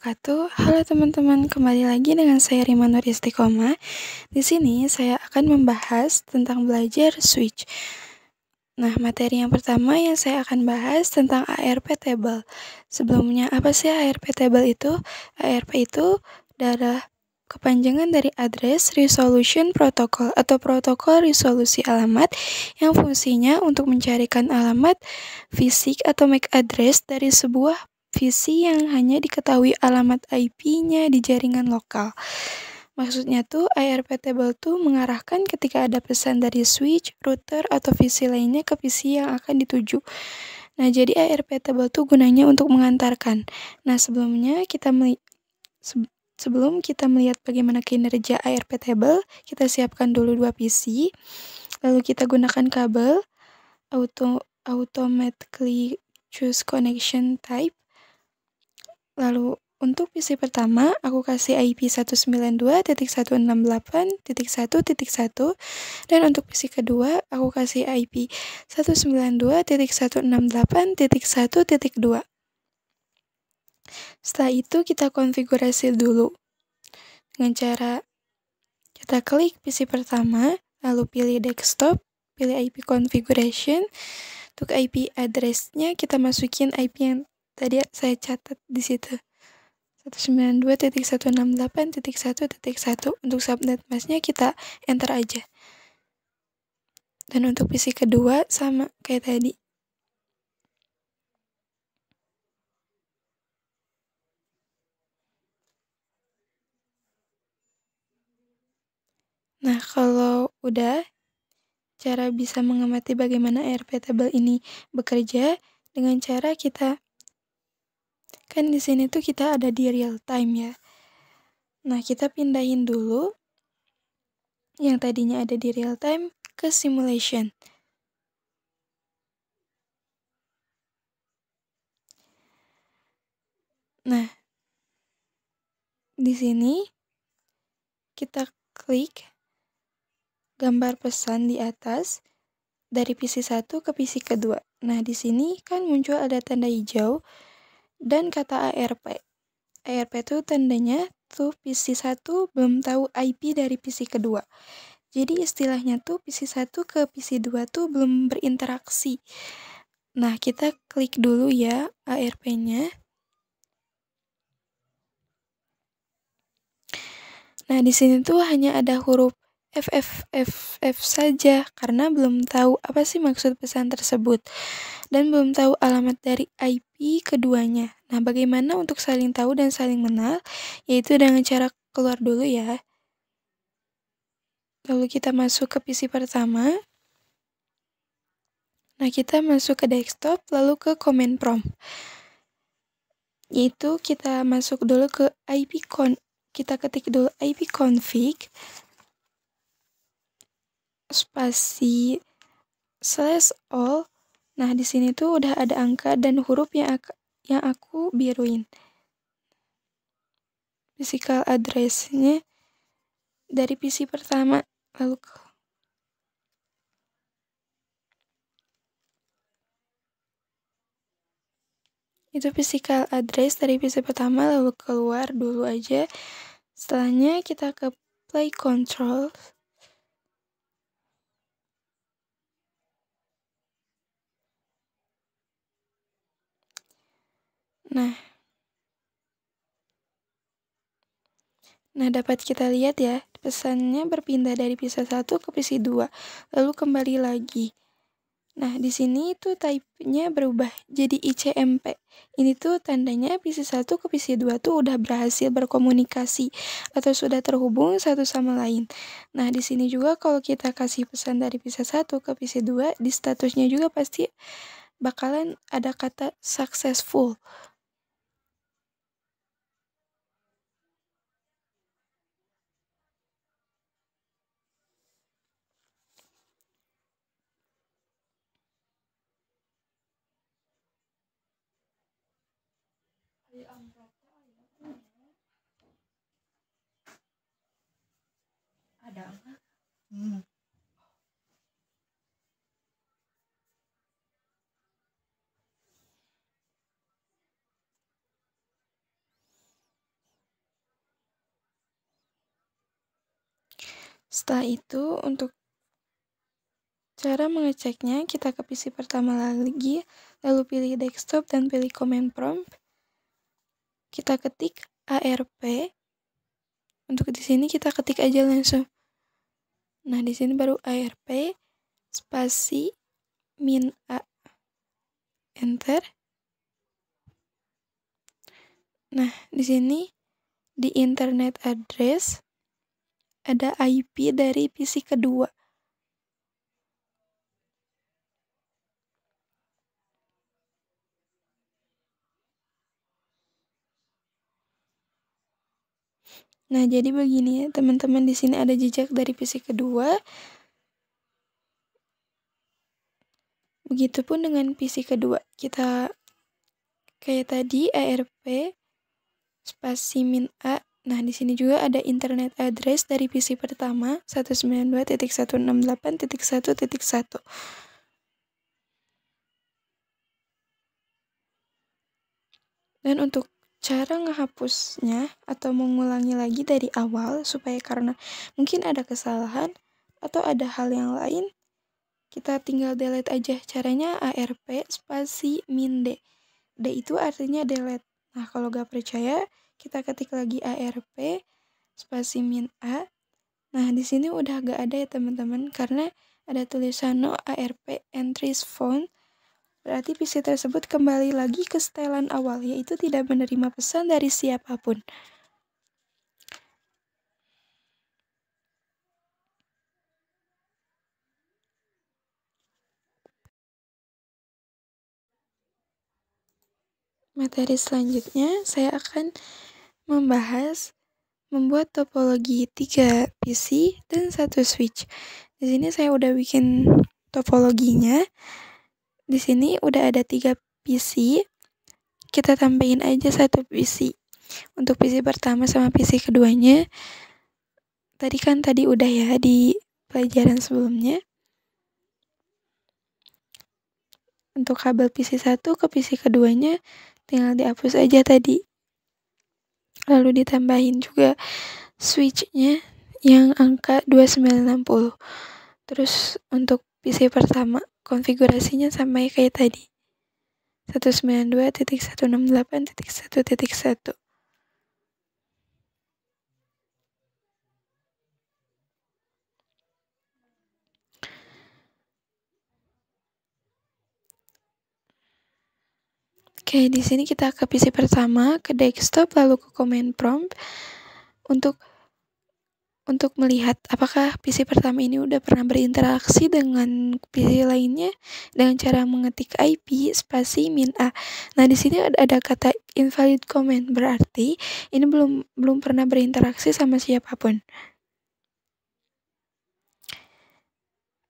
wabarakatuh. Halo teman-teman, kembali lagi dengan saya Rima Nur Istiqomah. Di sini saya akan membahas tentang belajar switch. Nah, materi yang pertama yang saya akan bahas tentang ARP table. Sebelumnya, apa sih ARP table itu? ARP itu adalah kepanjangan dari Address Resolution Protocol atau protokol resolusi alamat yang fungsinya untuk mencarikan alamat fisik atau MAC address dari sebuah visi yang hanya diketahui alamat IP-nya di jaringan lokal. Maksudnya tuh ARP table tuh mengarahkan ketika ada pesan dari switch, router, atau visi lainnya ke visi yang akan dituju. Nah, jadi ARP table tuh gunanya untuk mengantarkan. Nah, sebelum kita melihat bagaimana kinerja ARP table, kita siapkan dulu dua PC. Lalu kita gunakan kabel automatically choose connection type. Lalu untuk PC pertama, aku kasih IP 192.168.1.1 dan untuk PC kedua, aku kasih IP 192.168.1.2. Setelah itu kita konfigurasi dulu dengan cara kita klik PC pertama, lalu pilih desktop, pilih IP configuration. Untuk IP address-nya kita masukin IP yang tadi saya catat di situ. 192.168.1.1. Untuk subnet mask-nya kita enter aja. Dan untuk PC kedua sama kayak tadi. Nah, kalau udah, cara bisa mengamati bagaimana ARP table ini bekerja dengan cara kita kan di sini tuh kita ada di real time ya. Nah, kita pindahin dulu yang tadinya ada di real time ke simulation. Nah, di sini kita klik gambar pesan di atas dari PC 1 ke PC kedua. Nah, di sini kan muncul ada tanda hijau dan kata ARP. ARP itu tandanya tuh PC 1 belum tahu IP dari PC kedua. Jadi istilahnya tuh PC 1 ke PC 2 tuh belum berinteraksi. Nah, kita klik dulu ya ARP-nya. Nah, di sini tuh hanya ada huruf FFFF saja karena belum tahu apa sih maksud pesan tersebut dan belum tahu alamat dari IP keduanya. Nah, bagaimana untuk saling tahu dan saling mengenal? Yaitu dengan cara keluar dulu ya. Lalu kita masuk ke PC pertama. Nah, kita masuk ke desktop lalu ke command prompt. Yaitu kita masuk dulu ke kita ketik dulu ipconfig spasi /all. Nah, di sini tuh udah ada angka dan huruf yang aku biruin. Physical address-nya dari PC pertama, lalu itu physical address dari PC pertama, lalu keluar dulu aja. Setelahnya kita ke play control. Nah, dapat kita lihat ya, pesannya berpindah dari PC 1 ke PC 2, lalu kembali lagi. Nah, di sini tuh type-nya berubah jadi ICMP. Ini tuh tandanya PC 1 ke PC 2 tuh udah berhasil berkomunikasi atau sudah terhubung satu sama lain. Nah, di sini juga kalau kita kasih pesan dari PC 1 ke PC 2, di statusnya juga pasti bakalan ada kata successful. Ada. Setelah itu, untuk cara mengeceknya, kita ke PC pertama lagi, lalu pilih desktop dan pilih command prompt. Kita ketik ARP. Untuk di sini kita ketik aja langsung. Nah, di sini baru ARP spasi min A. Enter. Nah, di sini di internet address ada IP dari PC kedua. Nah, jadi begini ya, teman-teman, di sini ada jejak dari PC kedua. Begitupun dengan PC kedua. Kita kayak tadi ARP spasi min A. Nah, di sini juga ada internet address dari PC pertama 192.168.1.1. Dan untuk cara ngehapusnya atau mengulangi lagi dari awal supaya karena mungkin ada kesalahan atau ada hal yang lain, kita tinggal delete aja. Caranya ARP spasi min D. D itu artinya delete. Nah, kalau gak percaya, kita ketik lagi ARP spasi min A. Nah, di sini udah gak ada ya teman-teman, karena ada tulisan no ARP entries found. Berarti PC tersebut kembali lagi ke setelan awal, yaitu tidak menerima pesan dari siapapun. Materi selanjutnya, saya akan membahas membuat topologi 3 PC dan 1 switch. Di sini saya udah bikin topologinya. Di sini udah ada 3 PC. Kita tambahin aja 1 PC. Untuk PC pertama sama PC keduanya, tadi udah ya di pelajaran sebelumnya. Untuk kabel PC 1 ke PC keduanya tinggal dihapus aja tadi. Lalu ditambahin juga switch-nya yang angka 2960. Terus untuk PC pertama, konfigurasinya sama kayak tadi. 192.168.1.1. Oke, di sini kita ke PC pertama, ke desktop, lalu ke command prompt untuk melihat apakah PC pertama ini udah pernah berinteraksi dengan PC lainnya dengan cara mengetik IP spasi min A. Nah, di sini ada kata invalid command, berarti ini belum pernah berinteraksi sama siapapun.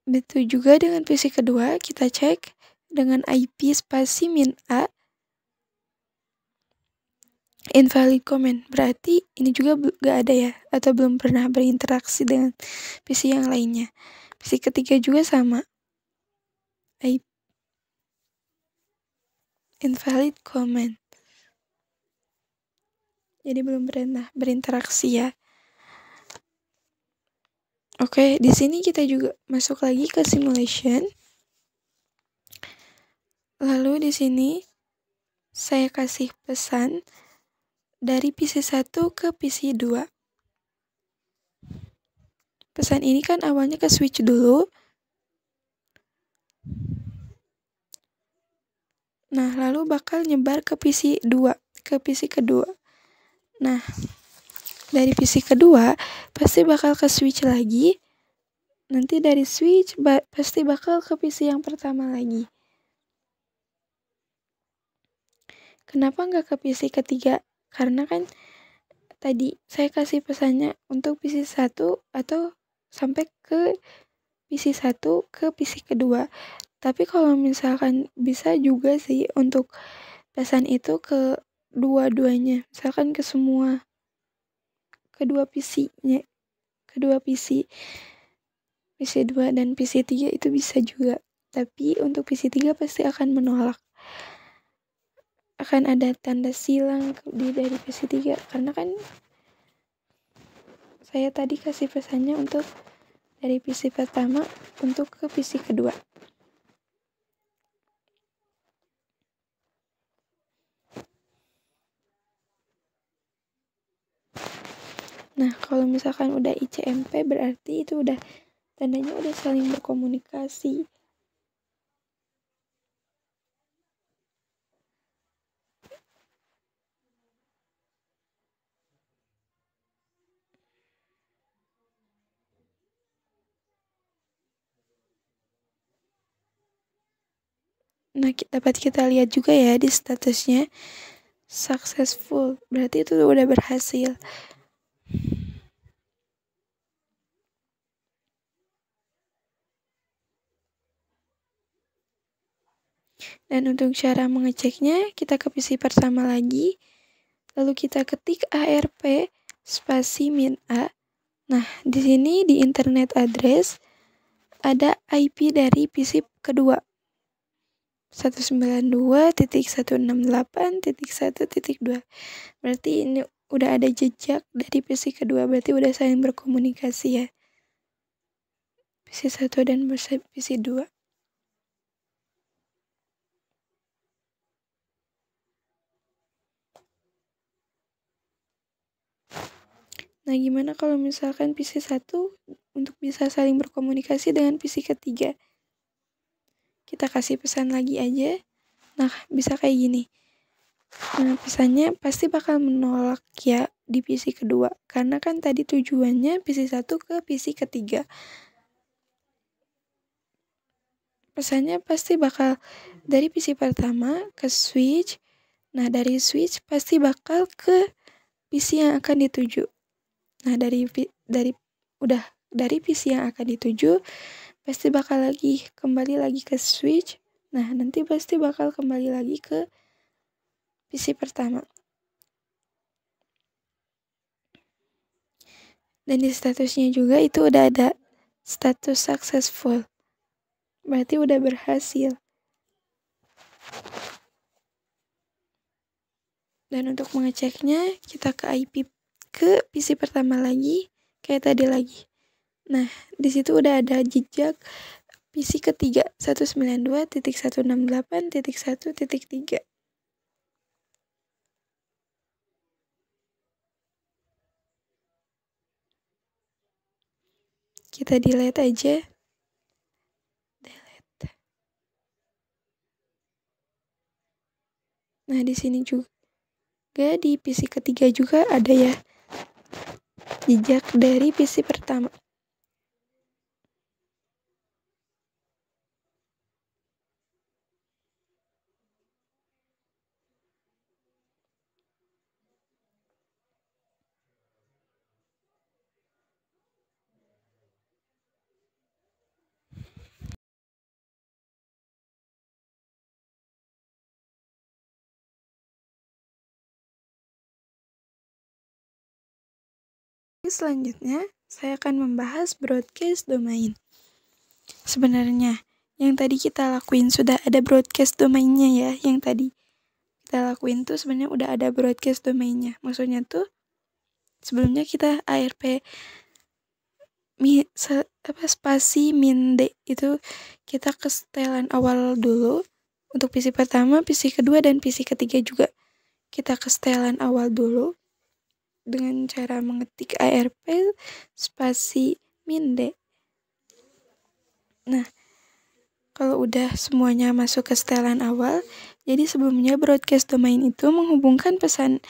Begitu juga dengan PC kedua, kita cek dengan IP spasi min A. Invalid comment, berarti ini juga gak ada ya, atau belum pernah berinteraksi dengan PC yang lainnya. PC ketiga juga sama, invalid comment, jadi belum pernah berinteraksi ya. Oke, di sini kita juga masuk lagi ke simulation. Lalu di sini saya kasih pesan dari PC 1 ke PC 2. Pesan ini kan awalnya ke switch dulu. Nah, lalu bakal nyebar ke PC 2, ke PC kedua. Nah, dari PC kedua pasti bakal ke switch lagi. Nanti dari switch pasti bakal ke PC yang pertama lagi. Kenapa nggak ke PC ketiga? Karena kan tadi saya kasih pesannya untuk PC 1 atau sampai ke PC 1 ke PC kedua. Tapi kalau misalkan bisa juga sih untuk pesan itu ke dua-duanya. Misalkan ke semua. Kedua PC-nya. Kedua PC. PC 2 dan PC 3 itu bisa juga. Tapi untuk PC 3 pasti akan menolak. Akan ada tanda silang dari PC 3 karena kan saya tadi kasih pesannya untuk dari PC pertama untuk ke PC kedua. Nah, kalau misalkan udah ICMP berarti itu udah tandanya udah saling berkomunikasi. Nah, dapat kita lihat juga ya di statusnya successful, berarti itu udah berhasil. Dan untuk cara mengeceknya, kita ke PC pertama lagi, lalu kita ketik ARP spasi min A. Nah, di sini di internet address ada IP dari PC kedua. 192.168.1.2. Berarti ini udah ada jejak dari PC kedua, berarti udah saling berkomunikasi ya. PC 1 dan PC 2. Nah, gimana kalau misalkan PC 1 untuk bisa saling berkomunikasi dengan PC ketiga? Kita kasih pesan lagi aja. Nah, bisa kayak gini. Nah, pesannya pasti bakal menolak ya di PC kedua. Karena kan tadi tujuannya PC 1 ke PC ketiga. Pesannya pasti bakal dari PC pertama ke switch. Nah, dari switch pasti bakal ke PC yang akan dituju. Nah, dari PC yang akan dituju pasti bakal kembali lagi ke switch. Nah, nanti pasti bakal kembali lagi ke PC pertama. Dan di statusnya juga itu udah ada status successful. Berarti udah berhasil. Dan untuk mengeceknya, kita ke IP ke PC pertama lagi, kayak tadi lagi. Nah, di situ udah ada jejak PC ketiga 192.168.1.3. Kita delete aja. Delete. Nah, di sini juga di PC ketiga juga ada ya jejak dari PC pertama. Selanjutnya, saya akan membahas broadcast domain. Sebenarnya, yang tadi kita lakuin sudah ada broadcast domainnya ya. Yang tadi kita lakuin tuh sebenarnya udah ada broadcast domainnya. Maksudnya tuh sebelumnya kita ARP spasi min D itu kita ke setelan awal dulu. Untuk PC pertama, PC kedua, dan PC ketiga juga kita ke setelan awal dulu dengan cara mengetik ARP spasi min D. Nah, kalau udah semuanya masuk ke setelan awal, jadi sebelumnya broadcast domain itu menghubungkan pesan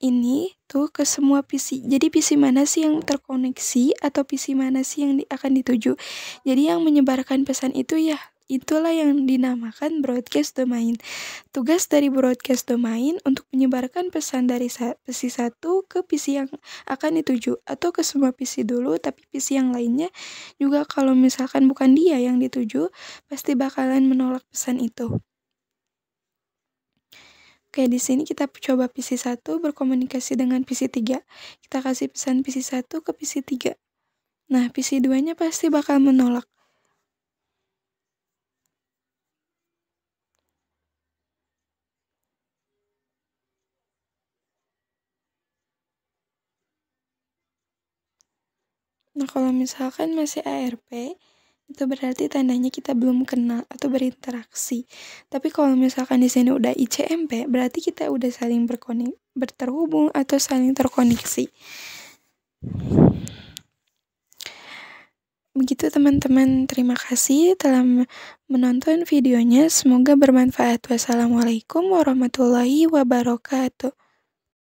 ini tuh ke semua PC. Jadi PC mana sih yang terkoneksi atau PC mana sih yang akan dituju. Jadi yang menyebarkan pesan itu ya itulah yang dinamakan broadcast domain. Tugas dari broadcast domain untuk menyebarkan pesan dari PC 1 ke PC yang akan dituju atau ke semua PC dulu, tapi PC yang lainnya juga kalau misalkan bukan dia yang dituju pasti bakalan menolak pesan itu. Oke, di sini kita coba PC 1 berkomunikasi dengan PC 3. Kita kasih pesan PC 1 ke PC 3. Nah, PC 2-nya pasti bakal menolak. Nah, kalau misalkan masih ARP, itu berarti tandanya kita belum kenal atau berinteraksi. Tapi kalau misalkan di sini udah ICMP, berarti kita udah saling berterhubung atau saling terkoneksi. Begitu teman-teman, terima kasih telah menonton videonya. Semoga bermanfaat. Wassalamualaikum warahmatullahi wabarakatuh.